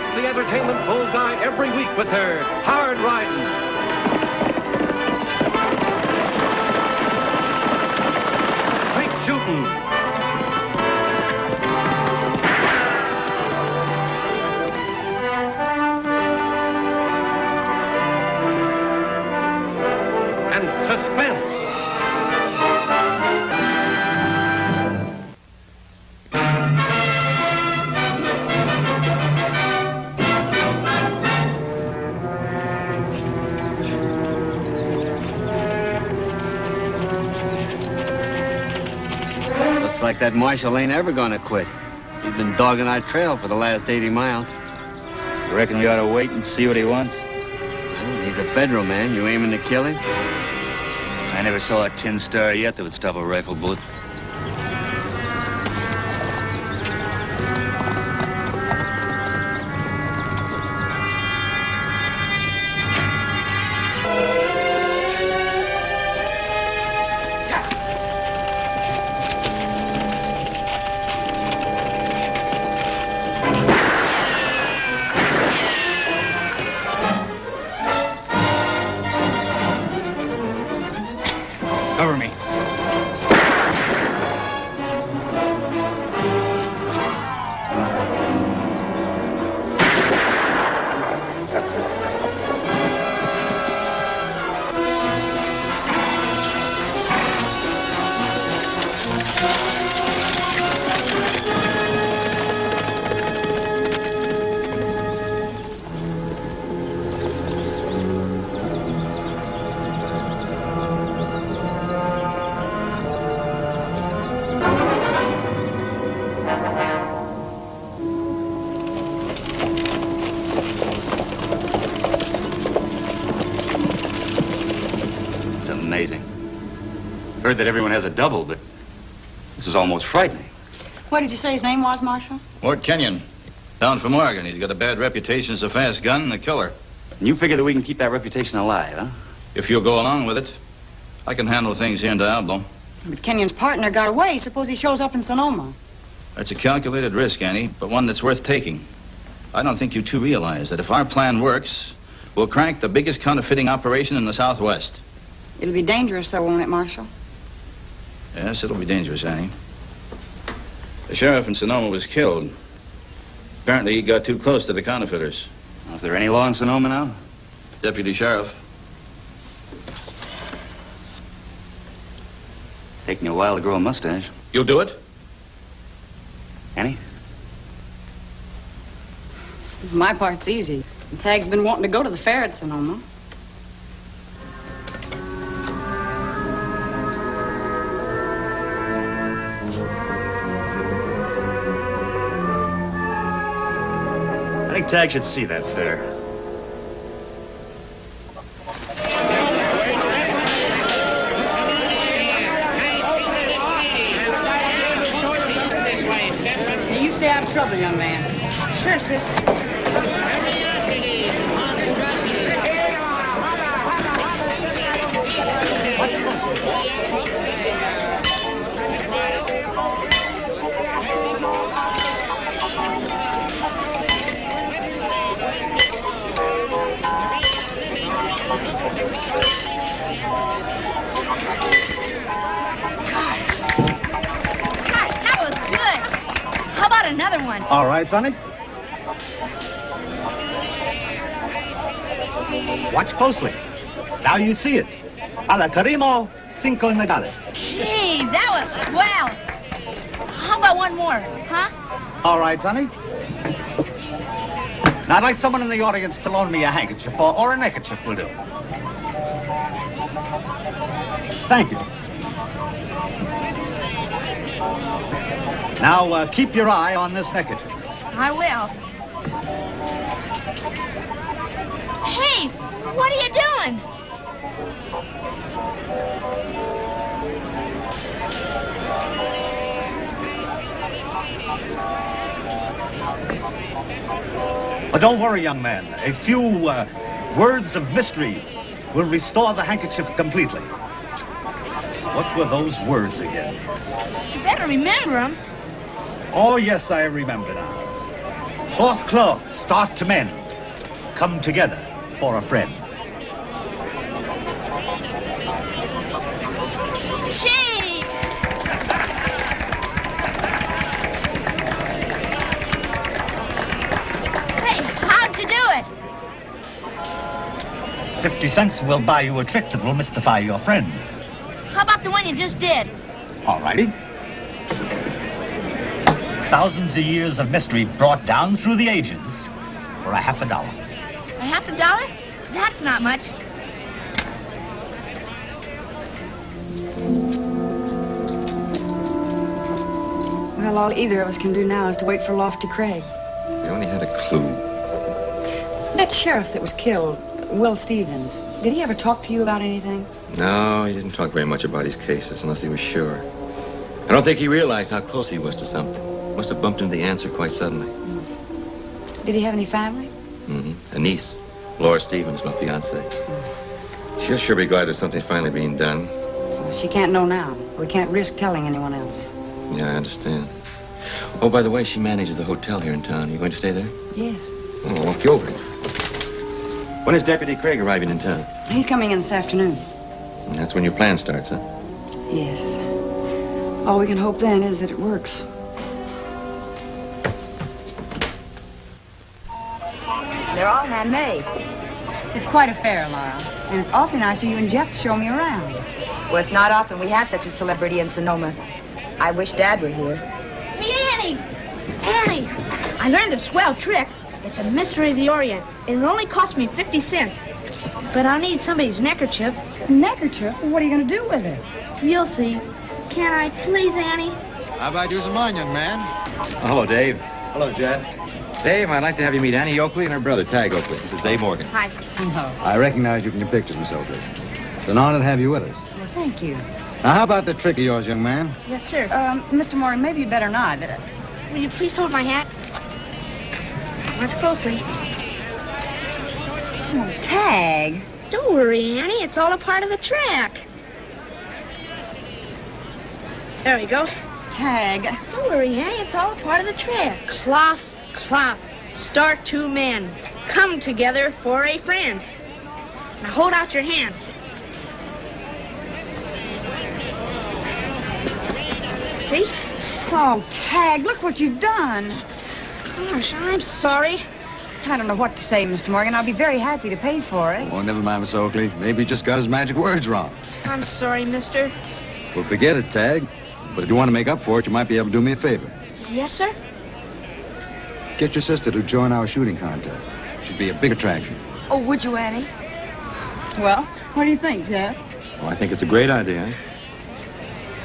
hits the entertainment bullseye every week with her hard riding. Straight shooting. And suspense. Looks like that marshal ain't ever gonna quit. He's been dogging our trail for the last 80 miles. You reckon we ought to wait and see what he wants? Well, he's a federal man. You aiming to kill him? I never saw a tin star yet that would stop a rifle bullet. Cover me. It's amazing. Heard that everyone has a double, but this is almost frightening. What did you say his name was, Marshal? Mort Kenyon. Down from Oregon. He's got a bad reputation as a fast gun and a killer. And you figure that we can keep that reputation alive, huh? If you'll go along with it, I can handle things here in Diablo. But Kenyon's partner got away. Suppose he shows up in Sonoma. That's a calculated risk, Annie, but one that's worth taking. I don't think you two realize that if our plan works, we'll crank the biggest counterfeiting operation in the Southwest. It'll be dangerous, though, won't it, Marshal? Yes, it'll be dangerous, Annie. The sheriff in Sonoma was killed. Apparently, he got too close to the counterfeiters. Is there any law in Sonoma now? Deputy sheriff. Take me a while to grow a mustache. You'll do it? Annie? My part's easy. Tag's been wanting to go to the fair at Sonoma. I think Tag should see that fair. You used to have trouble, young man. Sure, sis. Another one. All right, Sonny. Watch closely. Now you see it. A la Carimo, 5 Nagales. Gee, that was swell. How about one more, huh? All right, Sonny. Now I'd like someone in the audience to loan me a handkerchief or a neckerchief will do. Thank you. Now, keep your eye on this neckerchief. I will. Hey, what are you doing? But don't worry, young man. A few words of mystery will restore the handkerchief completely. What were those words again? You better remember them. Oh, yes, I remember now. Fourth cloth, start to mend. Come together for a friend. Gee! Say, how'd you do it? 50 cents will buy you a trick that will mystify your friends. How about the one you just did? All righty. Thousands of years of mystery brought down through the ages for a $50. A $50? That's not much. Well, all either of us can do now is to wait for Lofty Craig. We only had a clue. That sheriff that was killed, Will Stevens, did he ever talk to you about anything? No, he didn't talk very much about his cases unless he was sure. I don't think he realized how close he was to something. Must have bumped into the answer quite suddenly. Did he have any family? A niece, Laura Stevens, my fiancée. She'll sure be glad that something's finally being done. Well, she can't know now. We can't risk telling anyone else. Yeah, I understand. Oh, by the way, she manages the hotel here in town. You going to stay there? Yes. Oh, I'll walk you over. When is Deputy Craig arriving in town? He's coming in this afternoon. And that's when your plan starts, huh? Yes. All we can hope then is that it works. They're all handmade. It's quite a fair, Laura. And it's awfully nice of you and Jeff to show me around. Well, it's not often we have such a celebrity in Sonoma. I wish Dad were here. Hey, Annie! Annie! I learned a swell trick. It's a mystery of the Orient. It only cost me 50 cents. But I'll need somebody's neckerchief. Neckerchief? What are you going to do with it? You'll see. Can I please, Annie? How about using mine, young man? Hello, Dave. Hello, Jed. Dave, I'd like to have you meet Annie Oakley and her brother, Tag Oakley. This is Dave Morgan. Hi. I recognize you from your pictures, Miss Oakley. It's an honor to have you with us. Well, thank you. Now, how about the trick of yours, young man? Yes, sir. Mr. Morgan, maybe you'd better not. Will you please hold my hat? Watch closely. Oh, Tag. Don't worry, Annie. It's all a part of the trick. There we go. Tag. Don't worry, Annie. It's all a part of the trick. Cloth, cloth. Start two men. Come together for a friend. Now hold out your hands. See? Oh, Tag, look what you've done. Gosh, I'm sorry. I don't know what to say, Mr. Morgan. I'll be very happy to pay for it. Oh, never mind, Miss Oakley. Maybe he just got his magic words wrong. I'm sorry, mister. Well, forget it, Tag. But if you want to make up for it, you might be able to do me a favor. Yes, sir? Get your sister to join our shooting contest. She'd be a big attraction. Oh, would you, Annie? Well, what do you think, Jeff? Oh, I think it's a great idea.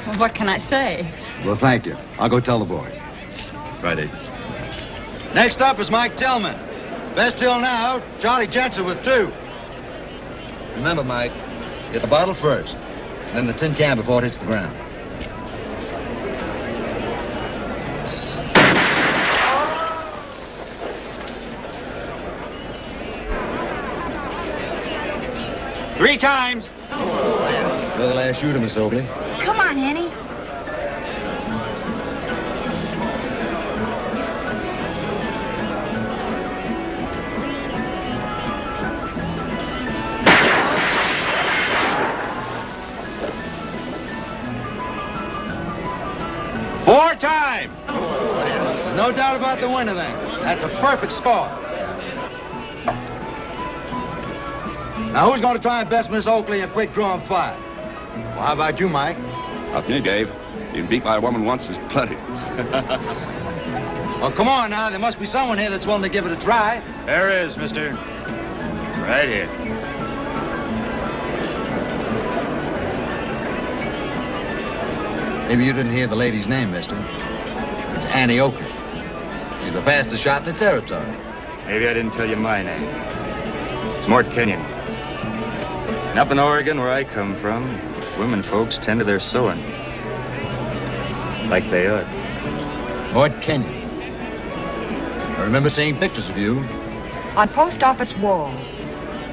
Well, what can I say? Well, thank you. I'll go tell the boys. Right, Dave. Next up is Mike Tillman. Best till now, Charlie Jensen with 2. Remember, Mike, get the bottle first, and then the tin can before it hits the ground. Three times. You're the last shooter, Miss Oakley. Come on, Annie. Four times. No doubt about the winner then. That's a perfect score. Now, who's going to try and best Miss Oakley in a quick draw and fire? Well, how about you, Mike? Up to you, Dave. Being beat by a woman once is plenty. Well, come on now. There must be someone here that's willing to give it a try. There is, mister. Right here. Maybe you didn't hear the lady's name, mister. It's Annie Oakley. She's the fastest shot in the territory. Maybe I didn't tell you my name. It's Mort Kenyon. And up in Oregon, where I come from, women folks tend to their sewing. Like they ought. Mort Kenyon. I remember seeing pictures of you. On post office walls.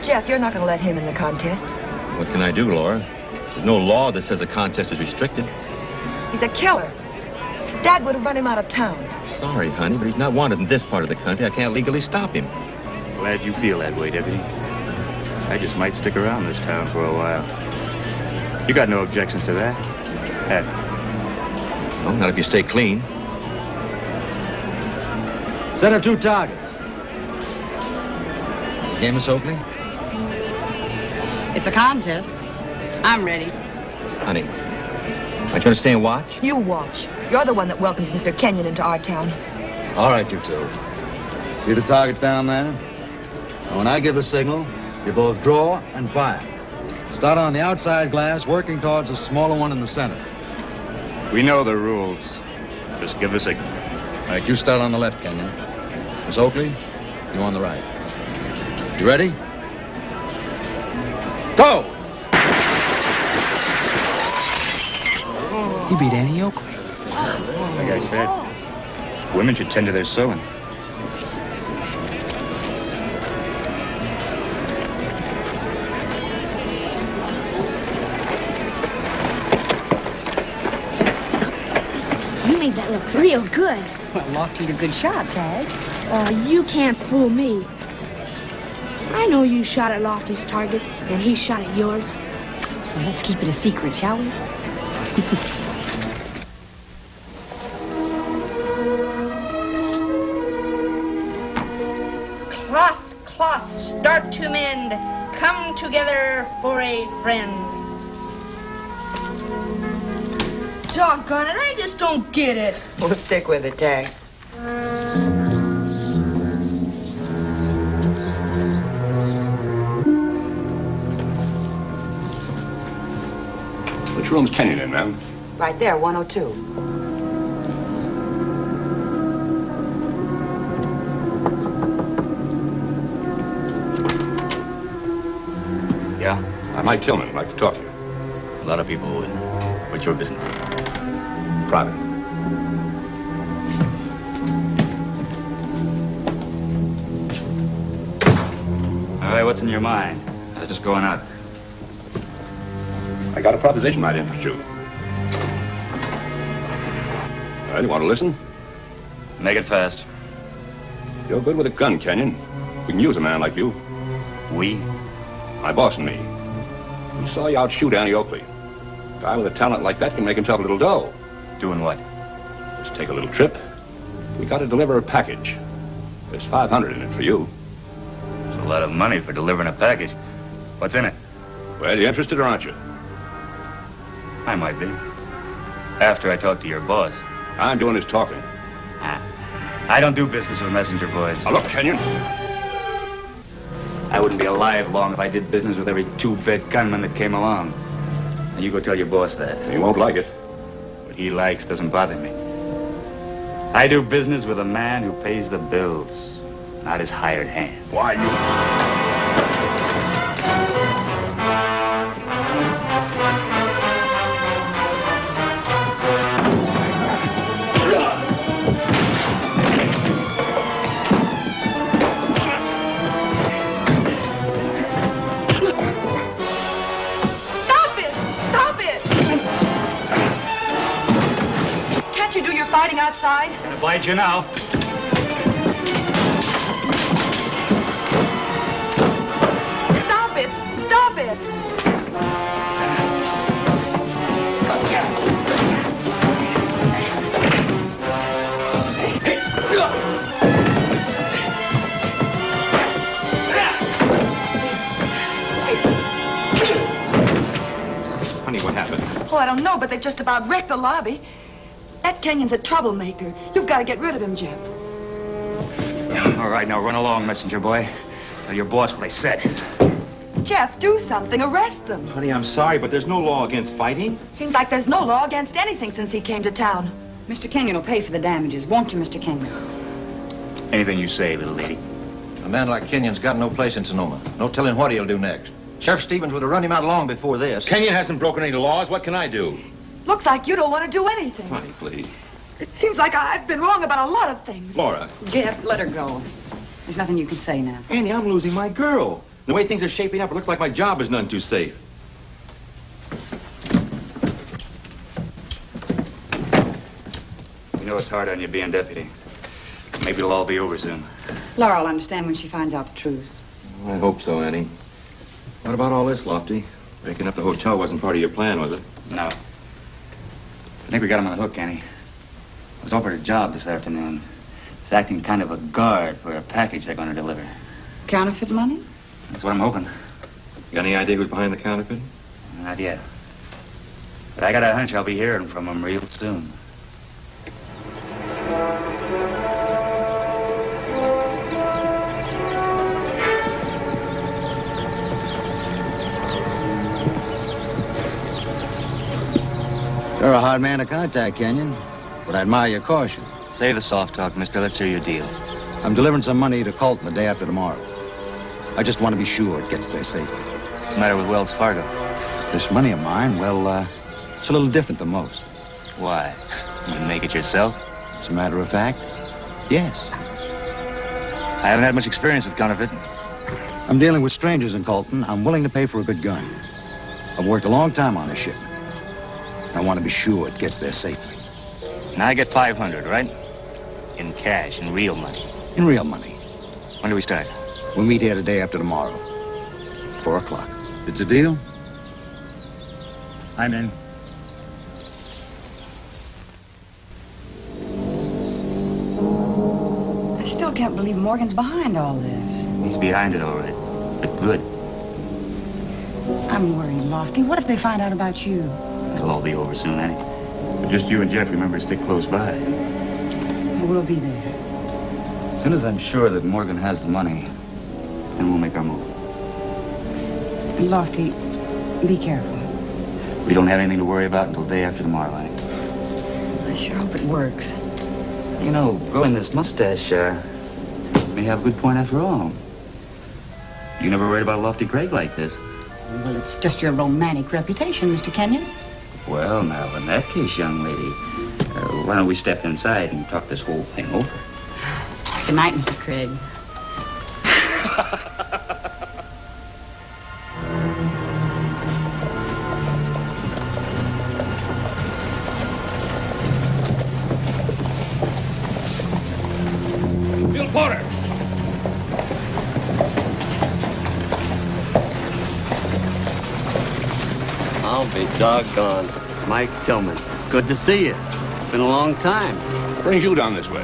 Jeff, you're not going to let him in the contest. What can I do, Laura? There's no law that says a contest is restricted. He's a killer. Dad would have run him out of town. Sorry, honey, but he's not wanted in this part of the country. I can't legally stop him. Glad you feel that way, Deputy. I just might stick around this town for a while. You got no objections to that? Have you? No, not if you stay clean. Set up 2 targets. Okay, Miss Oakley? It's a contest. I'm ready. Honey, aren't you going to stay and watch? You watch. You're the one that welcomes Mr. Kenyon into our town. All right, you two. See the targets down there? Now, when I give the signal, you both draw and fire. Start on the outside glass, working towards the smaller one in the center. We know the rules. Just give the signal. All right, you start on the left, Kenyon. Miss Oakley, you on the right. You ready? Go! He beat Annie Oakley. Like I said, women should tend to their sewing. You made that look real good. Well, Lofty's a good shot, Tag. Oh, you can't fool me. I know you shot at Lofty's target, and he shot at yours. Well, let's keep it a secret, shall we? Cloth, start to mend. Come together for a friend. Doggone it, I just don't get it. We'll stick with it, Tag. Which room's Kenyon in, ma'am? Right there, 102. Yeah? I'm Mike Tillman. I'd like to talk to you. A lot of people would. What's your business? Private. All right, what's in your mind? I was just going out. I got a proposition might interest you. Well, you want to listen? Make it fast. You're good with a gun, Kenyon. We can use a man like you. We? My boss and me. We saw you outshoot Annie Oakley. A guy with a talent like that can make himself a little dough. Doing what? Let's take a little trip. We got to deliver a package. There's $500 in it for you. It's a lot of money for delivering a package. What's in it? Well, you interested or aren't you? I might be. After I talk to your boss. I'm doing his talking. I don't do business with messenger boys. Now look, Kenyon. I wouldn't be alive long if I did business with every two-bit gunman that came along. And you go tell your boss that. He won't like it. What he likes doesn't bother me. I do business with a man who pays the bills, not his hired hand. Why, you... Fighting outside? Gonna bite you now. Stop it! Stop it! Honey, what happened? Oh, I don't know, but they just about wrecked the lobby. That Kenyon's a troublemaker. You've got to get rid of him, Jeff. All right, now run along, messenger boy. Tell your boss what I said. Jeff, do something. Arrest them. Honey, I'm sorry, but there's no law against fighting. Seems like there's no law against anything since he came to town. Mr. Kenyon will pay for the damages, won't you, Mr. Kenyon? Anything you say, little lady. A man like Kenyon's got no place in Sonoma. No telling what he'll do next. Sheriff Stevens would have run him out long before this. Kenyon hasn't broken any laws. What can I do? Looks like you don't want to do anything. Honey, please. It seems like I've been wrong about a lot of things. Laura. Jeff, let her go. There's nothing you can say now. Annie, I'm losing my girl. The way things are shaping up, it looks like my job is none too safe. it's hard on you being deputy. Maybe it'll all be over soon. Laura will understand when she finds out the truth. I hope so, Annie. What about all this, Lofty? Breaking up the hotel wasn't part of your plan, was it? No. I think we got him on the hook, Annie. I was offered a job this afternoon. It's acting kind of a guard for a package they're going to deliver. Counterfeit money? That's what I'm hoping. Got any idea who's behind the counterfeit? Not yet. But I got a hunch I'll be hearing from him real soon. You're a hard man to contact, Kenyon, but I admire your caution. Save the soft talk, mister. Let's hear your deal. I'm delivering some money to Colton the day after tomorrow. I just want to be sure it gets there safely. What's the matter with Wells Fargo? This money of mine, well, it's a little different than most. Why? You can make it yourself? As a matter of fact, yes. I haven't had much experience with counterfeiting. I'm dealing with strangers in Colton. I'm willing to pay for a good gun. I've worked a long time on this shipment. I want to be sure it gets there safely. Now I get 500, right? In cash, in real money. In real money. When do we start? We'll meet here the day after tomorrow. 4 o'clock. It's a deal? I'm in. I still can't believe Morgan's behind all this. He's behind it all right. But good. I'm worried, Lofty. What if they find out about you? It'll all be over soon, Annie. But just you and Jeff remember to stick close by. We'll be there. As soon as I'm sure that Morgan has the money, then we'll make our move. Lofty, be careful. We don't have anything to worry about until day after tomorrow, Annie. I sure hope it works. You know, growing this mustache, may have a good point after all. You never worried about Lofty Craig like this. Well, it's just your romantic reputation, Mr. Kenyon. Well, now, in that case, young lady, why don't we step inside and talk this whole thing over? Good night, Mr. Craig. Bill Porter! I'll be doggone. Mike Tillman, good to see you. It's been a long time. Brings you down this way.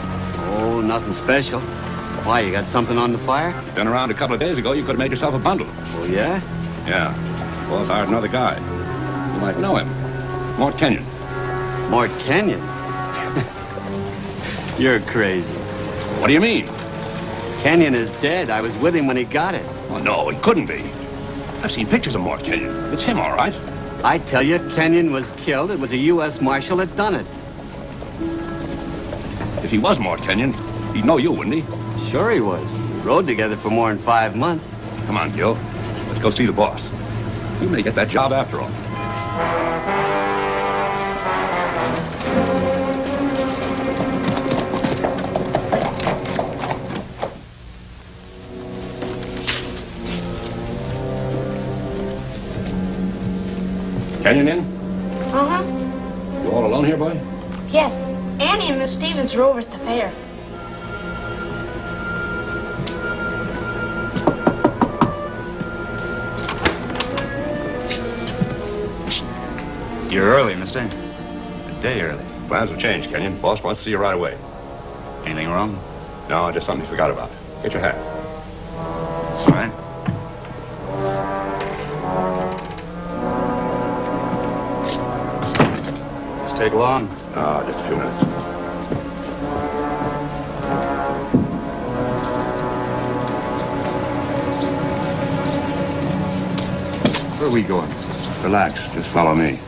Oh, nothing special. Why, you got something on the fire? Been around a couple of days ago, you could have made yourself a bundle. Oh, yeah? Yeah. Boss hired another guy. You might know him. Mort Kenyon. Mort Kenyon? You're crazy. What do you mean? Kenyon is dead. I was with him when he got it. Oh, no, he couldn't be. I've seen pictures of Mort Kenyon. It's him, all right. I tell you, Kenyon was killed. It was a U.S. Marshal that done it. If he was Mort Kenyon, he'd know you, wouldn't he? Sure he was. We rode together for more than 5 months. Come on, Gil. Let's go see the boss. You may get that job after all. Kenyon in? Uh-huh. You all alone here, boy? Yes. Annie and Miss Stevens are over at the fair. You're early, mister. A day early. Plans have changed, Kenyon. Boss wants to see you right away. Anything wrong? No, just something you forgot about. Get your hat. All right. This take long? Ah, just a few minutes. Where are we going? Relax. Just follow me.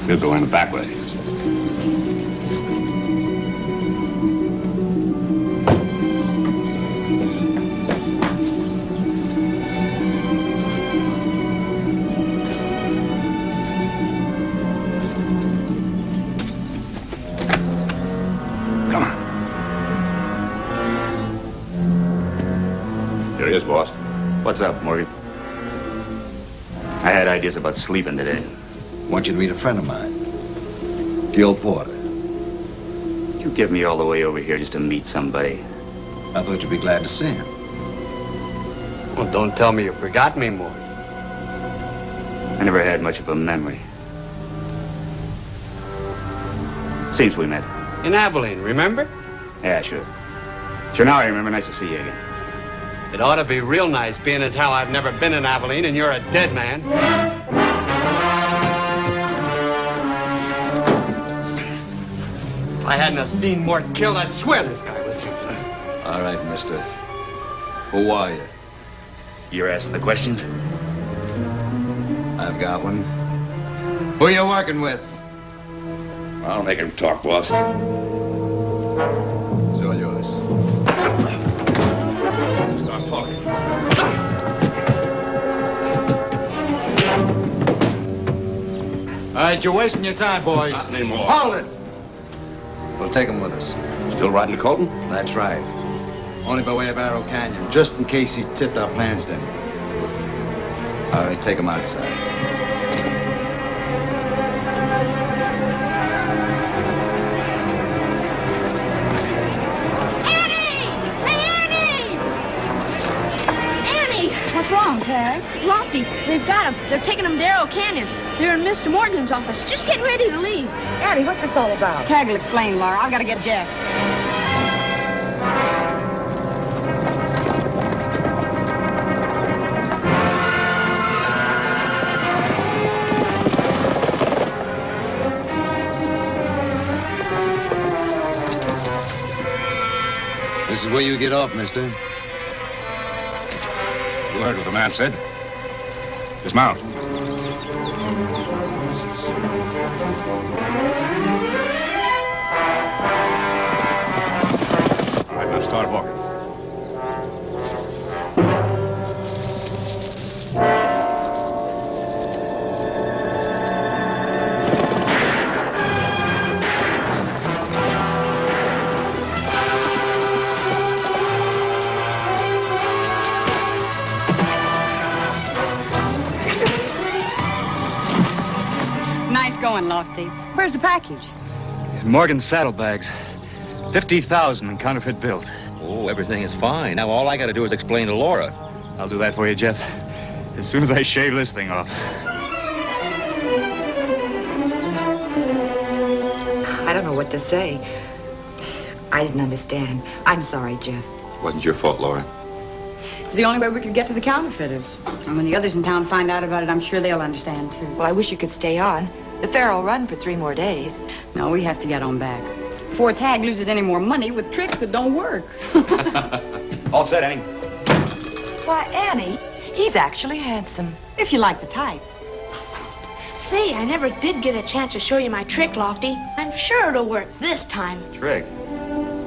We'll go in the back way. Come on. Here he is, boss. What's up, Morgan? I had ideas about sleeping today. I want you to meet a friend of mine, Gil Porter. You get me all the way over here just to meet somebody. I thought you'd be glad to see him. Well, don't tell me you forgot me, Mort. I never had much of a memory. Seems we met. In Abilene, remember? Yeah, sure. Sure, now I remember. Nice to see you again. It ought to be real nice, being as how I've never been in Abilene and you're a dead man. If I hadn't have seen Mort killed, I'd swear this guy was you. All right, mister. Who are you? You're asking the questions? I've got one. Who you working with? I'll make him talk, boss. It's all yours. Start talking. All right, you're wasting your time, boys. Not anymore. Hold it! We'll take him with us. Still riding to Colton? That's right. Only by way of Arrow Canyon, just in case he tipped our plans to anyone. All right, take him outside. What's wrong, Tag? Lofty, they've got him. They're taking him to Arrow Canyon. They're in Mr. Morgan's office, just getting ready to leave. Annie, what's this all about? Tag will explain, Laura. I've got to get Jeff. This is where you get off, mister. You heard what the man said. Dismount. All right, now start walking. Nice going, Lofty. Where's the package? In Morgan's saddlebags. 50,000 in counterfeit bills. Oh, everything is fine. Now all I got to do is explain to Laura. I'll do that for you, Jeff. As soon as I shave this thing off. I don't know what to say. I didn't understand. I'm sorry, Jeff. Wasn't your fault, Laura. It was the only way we could get to the counterfeiters. And when the others in town find out about it, I'm sure they'll understand, too. Well, I wish you could stay on. The fair will run for 3 more days. No, we have to get on back. Before Tag loses any more money with tricks that don't work. All set, Annie. Why, Annie, he's actually handsome. If you like the type. Say, I never did get a chance to show you my trick, Lofty. I'm sure it'll work this time. Trick?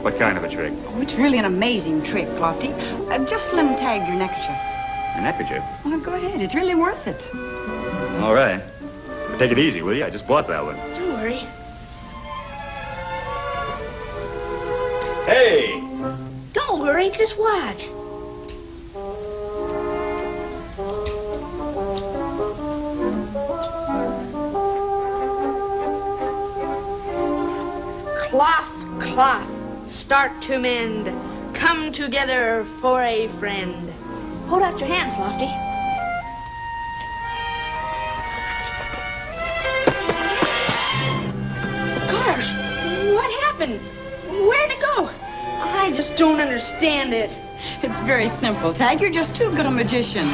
What kind of a trick? Oh, it's really an amazing trick, Lofty. Just let him tag your neckerchief. Your neckerchief? Oh, go ahead. It's really worth it. All right. But take it easy, will you? I just bought that one. Don't worry. Hey! Don't worry, just watch. Cloth, cloth, start to mend. Come together for a friend. Hold out your hands, Lofty. Gosh, what happened? Where'd it go? I just don't understand it. It's very simple, Tag. You're just too good a magician.